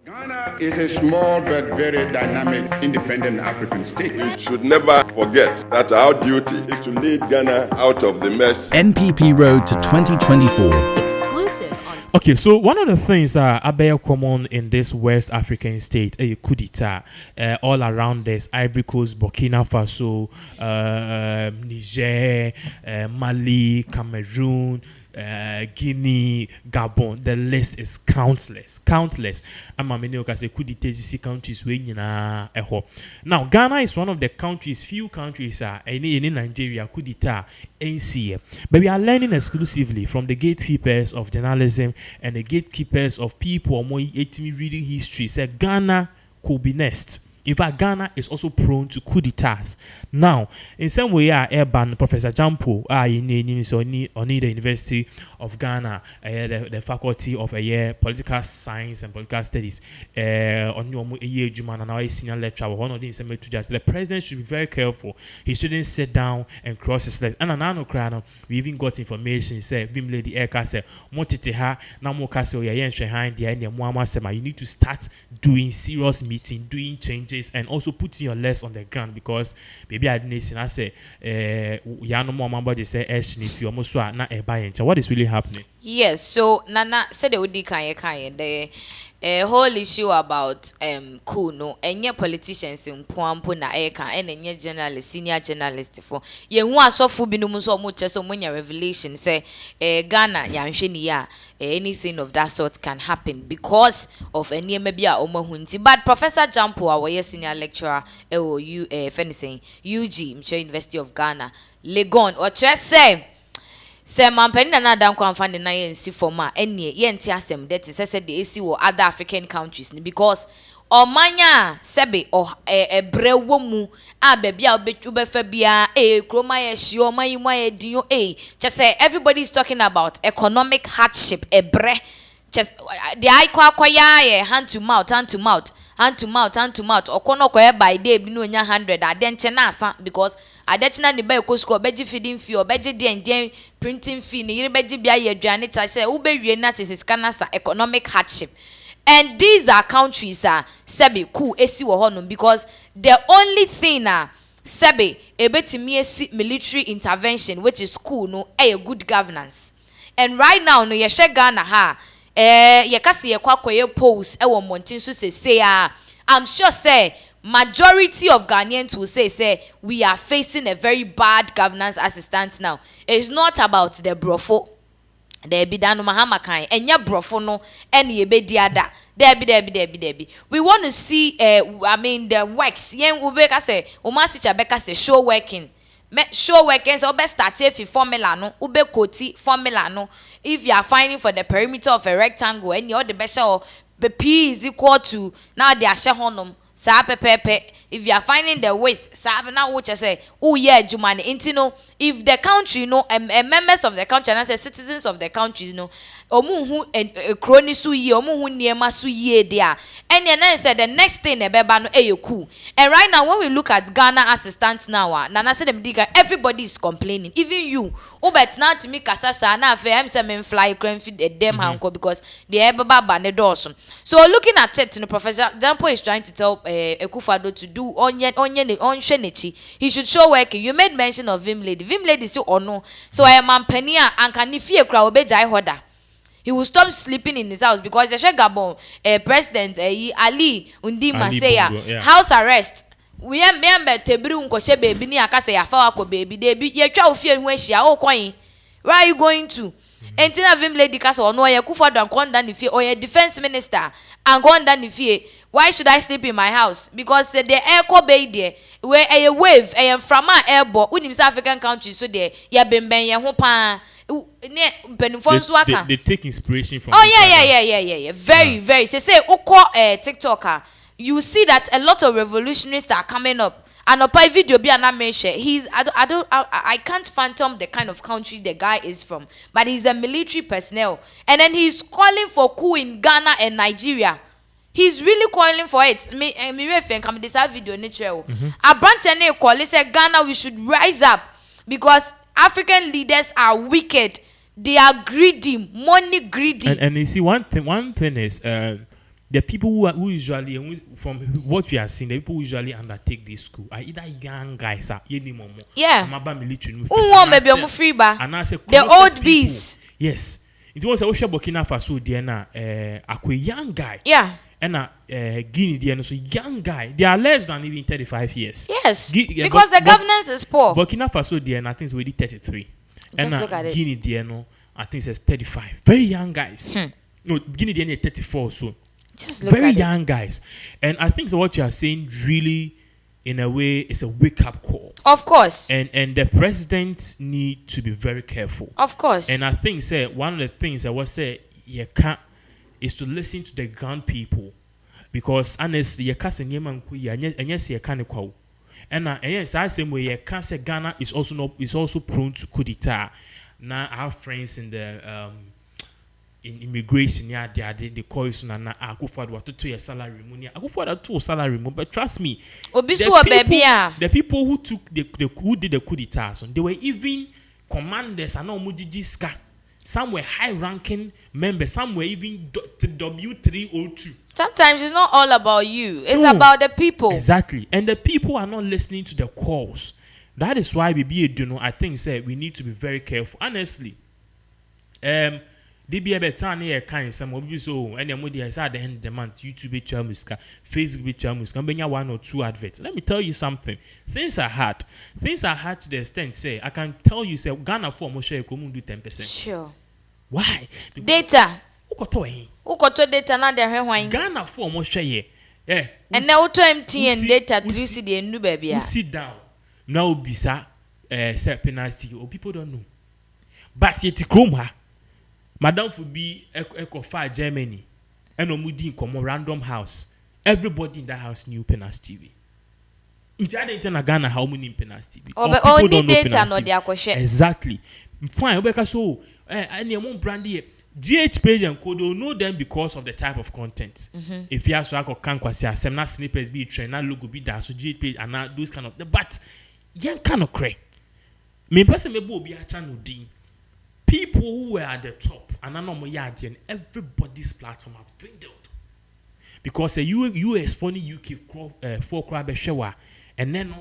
Ghana is a small but very dynamic, independent African state. We should never forget that our duty is to lead Ghana out of the mess. NPP Road to 2024. Exclusive on. Okay, so one of the things are very common in this West African state, a coup d'etat, all around this Ivory Coast, Burkina Faso, Niger, Mali, Cameroon, Guinea, Gabon. The list is countless. I'm a coup d'etat countries now Ghana is one of the countries, few countries in Nigeria coup d'etat NCA, but we are learning exclusively from the gatekeepers of journalism and the gatekeepers of people reading history. Say Ghana could be next. In fact, Ghana is also prone to coup d'etats. Now, in some way, Urban Professor Jampo, in the University of Ghana, the Faculty of Political Science and Political Studies, on your senior lecturer, one of the president should be very careful. He shouldn't sit down and cross his legs. And another crowd, we even got information. Say, Vim Lady Eka said, Motiteha, Namokase, you need to start doing serious meeting, doing changes, and also putting your less on the ground, because maybe I didn't say I say no more member they say if you almost not a buy. What is really happening? Yes, so Nana said they would the whole issue about Coup no any politicians in Puampo na eka and any journalist, senior journalist for ye who are so fubinum so much so many revelation say Ghana ya anything of that sort can happen because of any maybe a omohunti. But Professor Jampo, our senior lecturer saying UG University of Ghana, Legon or just say man penny na dan kwan fan na yensi forma enie yenti asem that is said the AC or other African countries because omanya sebe or ebrewo mu a baby a obetu befa bia kroma ye hye omayi mu ayedin just say everybody is talking about economic hardship ebre just the akwa hand to mouth okono ko by day bi no nya 100 adenche na asa because adechina ne ba ko school beji feeding fee obeji den printing fee ne yire beji bia ye aduane ta say wo be wie na tesis kanasa economic hardship. And these are countries sebe coup esi wo honum because the only thing sebe ebetimi esi military intervention which is cool no a good governance. And right now no ye hwe Ghana ha ye kase ye kwakoye post e wo montin so say I'm sure say majority of Ghanaians will say we are facing a very bad governance as it stands now. It's not about the brofo. There be dano Mahama kind and ya brofo no any be diada. There. We want to see the works. Yen ubeka say umasicha beka say show working. Show working so best start if formula no ube koti formula no. If you are finding for the perimeter of a rectangle and you're the best or the P is equal to now they are shehonum. If you are finding the width, now what I say, oh yeah, Jumani, intino. If the country, members of the country, and I say citizens of the country, omu and crony su ye, omu niema su ye there. And then I said the next thing beba no coup. And right now when we look at Ghana as it stands now, Nana said everybody is complaining, even you. Oh, but now to me kasasa na fe am say fly crane feed a damn hanko because the ebaba bane dawson. So looking at it, Professor Jampo is trying to tell Kufour to do on Shenichi. He should show working. You made mention of Vim Lady so or no. So I am Penia and can if you crowd be jai hoda. He will stop sleeping in his house because the Gabon President Ali Undima say house arrest. We are member Tebru Nkoshe baby ni akase ya fawa ko baby debi ye twa ofie hu ahia o kwan. Where are you going to? Entina Vim Lady kase ono ye Kufour don kon down ifie or ye defense minister and go down ifie. Why should I sleep in my house? Because the air ko be there where a wave from my airborne unim South African countries so there ya bemben ye ho pa they take inspiration from yeah. Very say oko TikToker you see that a lot of revolutionists are coming up and up video be an he's I can't phantom the kind of country the guy is from, but he's a military personnel and then he's calling for coup in Ghana and Nigeria. He's really calling for it. Me refer come this video natural. Abrantene call say Ghana we should rise up because African leaders are wicked. They are greedy, money greedy. And you see one thing is the people who usually, from what we are seeing, the people who usually undertake this school are either young guys, yeah, military, the old bees. Yes, it was a Burkina Faso, Diana, a young guy. Yeah. And Guinea, Diana, so young guy. They are less than even 35 years. Yes, because the governance is poor. Burkina Faso, Diana, I think it's already 33. Just look at Guinea, Diana, I think it's 35. Very young guys. No, Guinea, Diana, 34. So just look very at young guys. And I think so what you are saying really, in a way, is a wake-up call. Of course. And the president need to be very careful. Of course. And I think, say, one of the things I was say, you can't, is to listen to the ground people. Because honestly, you can't say, and yes, you can't call. And yes, I say, where you can't say Ghana is also prone to coup d'etat. Now, I have friends in the in immigration, yeah, they call you soon and Kufour what to your salary money. Kufour to salary money, but trust me, the people who took who did the coup d'etat, they were even commanders and all Mujijiska. Some were high-ranking members. Some were even W302. Sometimes it's not all about you. It's about the people. Exactly, and the people are not listening to the calls. That is why I think say we need to be very careful. Honestly, they be a better near kind some of you so and then at the end of the month YouTube Facebook benya 1 or 2 adverts. Let me tell you something. Things are hard to the extent say I can tell you say Ghana for mo share come do 10%. Sure. Why? Because data ukoto data na de hwan Ghana for mo share and now to MTN data 3 cedi enu baby a sit down now bisa set penalty or people don't know but yet chrome ha Madam for be echo far Germany and omudi in random house. Everybody in that house knew Penas TV. In Ghana, how many Penas TV? But all the data no they are exactly. Fine, because so and your mom brandy GH page and code will know them because of the type of content. If you have so I can kwasi some na snippets be train na logo be that so GH page and those kind of but young kind of cray. Me person me bo be a channel din. People who were at the top and I know and everybody's platform have dwindled because a US funny UK 4 crab shower and then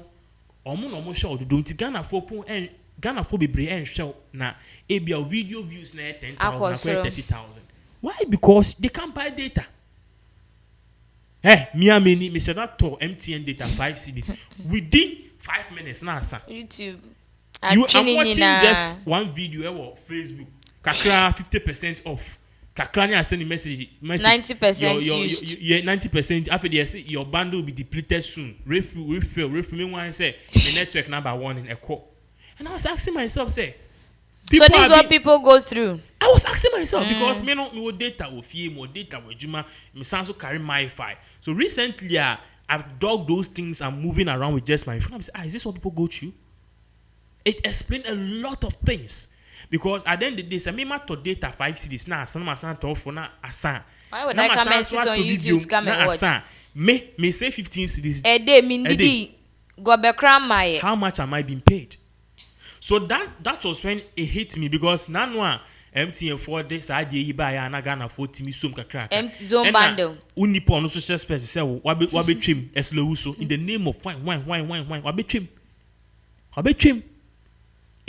no show don't Ghana 4 and Ghana 4 be brain show na ABL video views na 10,000 30,000. Why? Because they can't buy data. Me said not to MTN data 5 CDs within 5 minutes now sir. YouTube. I'm watching just one video on Facebook. Kakra 50% off. Kakra ni send message 90% used. 90%. After they say your bundle will be depleted soon. Refill. Meanwhile, say the network number 1 in a call. And I was asking myself, say, so this is what people go through. I was asking myself because me data with fear, more data with Juma. Me also carry MiFi. So recently, I've dug those things. I'm moving around with just my phone. I'm saying, is this what people go through? It explains a lot of things because at the end of the day, say me to data 5 CDs na asan to for na asan. Why would I come and sit on YouTube to come and watch? Me say 15 CDs a day. Mindidi go back my. How much am I being paid? So that was when it hit me because now MTN 4 days I dey buy na Ghana 40 me sum kakra. Empty zone bundle. Unipo on social space say wabe trim eslo so in the name of wine wabe trim.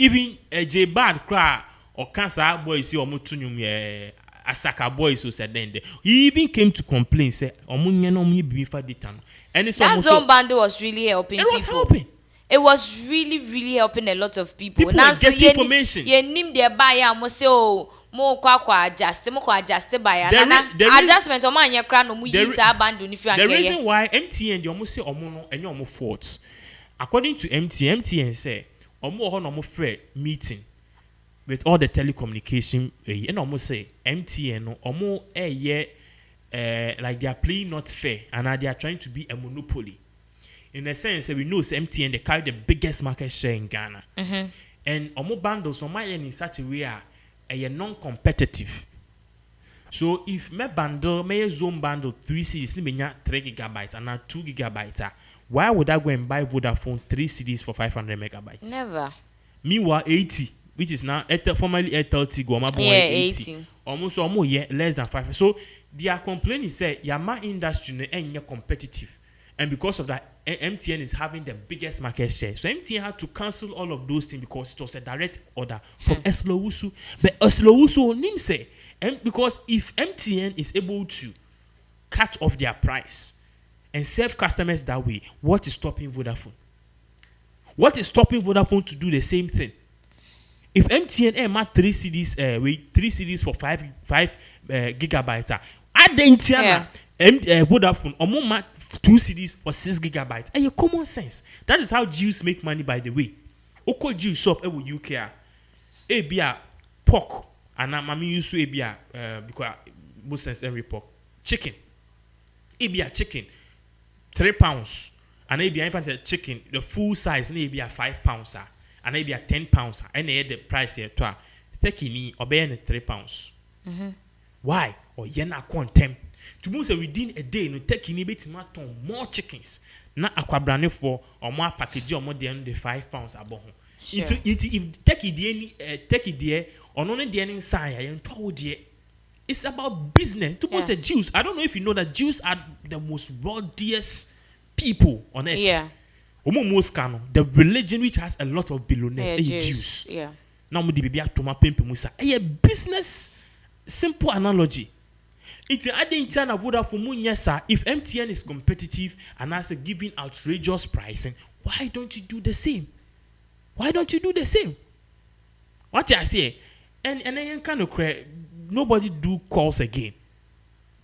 Even a J bad cry or cancer boys see omutunyum Asaka boys who said then he even came to complain say omunye no munye be for data. And it's that zone bundle was really helping. It was helping. It was really helping a lot of people. People now get information. You name their buyer mo say oh mo kwa adjust buyer. Adjustment o man ye kra no mu use abandon if you the reason why MTN they almost say omo no enye omo faults. According to MTN say omo ho no mo free meeting with all the telecommunication and almost say MTN no omo like they are playing not fair and they are trying to be a monopoly. In a sense, we know MTN they carry the biggest market share in Ghana, and omo bundles no in such a way are non-competitive. So if me bundle, me zone bundle 3 CDs, ni menya 3 gigabytes and now 2 gigabytes, why would I go and buy Vodafone 3 CDs for 500 megabytes? Never. Meanwhile 80 which is now formerly Airtel Tigo, or 80. Almost less than 5. So their complaint is say Yama industry ain't competitive, and because of that, MTN is having the biggest market share. So MTN had to cancel all of those things because it was a direct order from Eslowusu. But Eslowusu on him say, because if MTN is able to cut off their price and serve customers that way, what is stopping Vodafone? What is stopping Vodafone to do the same thing? If MTN had 3 CDs for 5 gigabytes, add the MTN Vodafone or more 2 CDs for 6 gigabytes. And your common sense. That is how Jews make money, by the way. Oko Jew shop ewo UK ebia pork and mami use ebia because Muslims every pork. Chicken. Ebia chicken 3 pounds. And ebia if I say chicken the full size na ebia 5 pounds and ebia 10 pounds and the price here to take ni obey 3 pounds. Why? Or yena contem. To move within a day, no take in bit more chickens. Na aquabrane for or more package or more than the 5 pounds above. If take it there or only the inside and told ye. It's about business. To most Jews, I don't know if you know that Jews are the most wealthiest people on earth. Yeah. The religion which has a lot of billionaires, Jews. Yeah. Now we be to my pimp musa. A business simple analogy. It's adding China Vodafone Munyasa. If MTN is competitive and as giving outrageous pricing, why don't you do the same? Why don't you do the same? What I say, and then kind of nobody do calls again.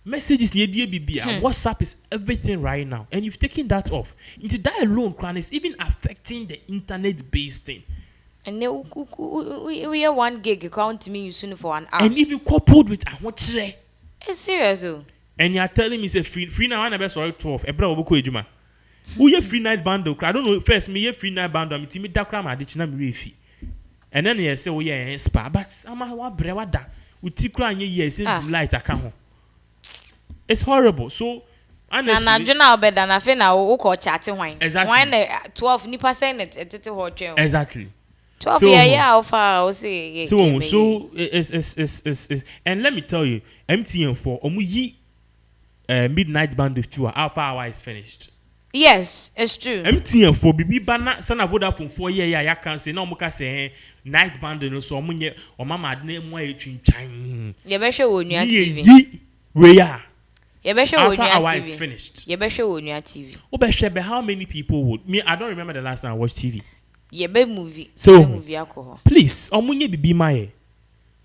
Messages near DBB, WhatsApp is everything right now, and you've taken that off. Into that alone, is even affecting the internet-based thing. And we are 1 gig count me soon for 1 hour. And even coupled with what it's serious though. And you are telling me say free now I sorry 12. Ebra obuko ejuma. Who ye free night bundle? I don't know. First me ye free night bundle. Me timi dakra ma adichina me refi. And then you say oh yeah spa, but ama wa brewa da. Uti kra anye ye say light aka ho. It's horrible. So honestly, na juna obeda na fe na wo ko chat hwan. Exactly. Hwan 12 nipa say net etete ho twen. Exactly. 12 so, yeah, how say so it's and let me tell you, MTN for omuyi midnight bundle fewer alpha hour is finished. Yes, it's true. MTN for bibi bana sana Vodafone 4 year ya can say no muka say night bundle so omunye o mama ade mo etwintwan. Ye be hwe wonua TV. We ya. Ye be hwe wonua TV. Alpha hour is finished. Ye be hwe wonua TV. O be hwe be how many people would me I don't remember the last time I watched TV. Yebe movie. So movie alcohol. Please, omunye bibi maye.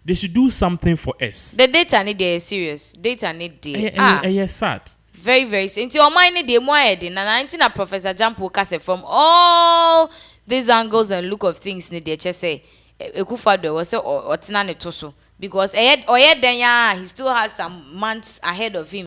They should do something for us. The data need dey serious. Data need dey. Yes, sad. Very very. Until o mind dey mo aye dey na 19 Professor Jampo Kase from all these angles and look of things need dey say Kufour do was say otina ne to so because oye den ya he still has some months ahead of him.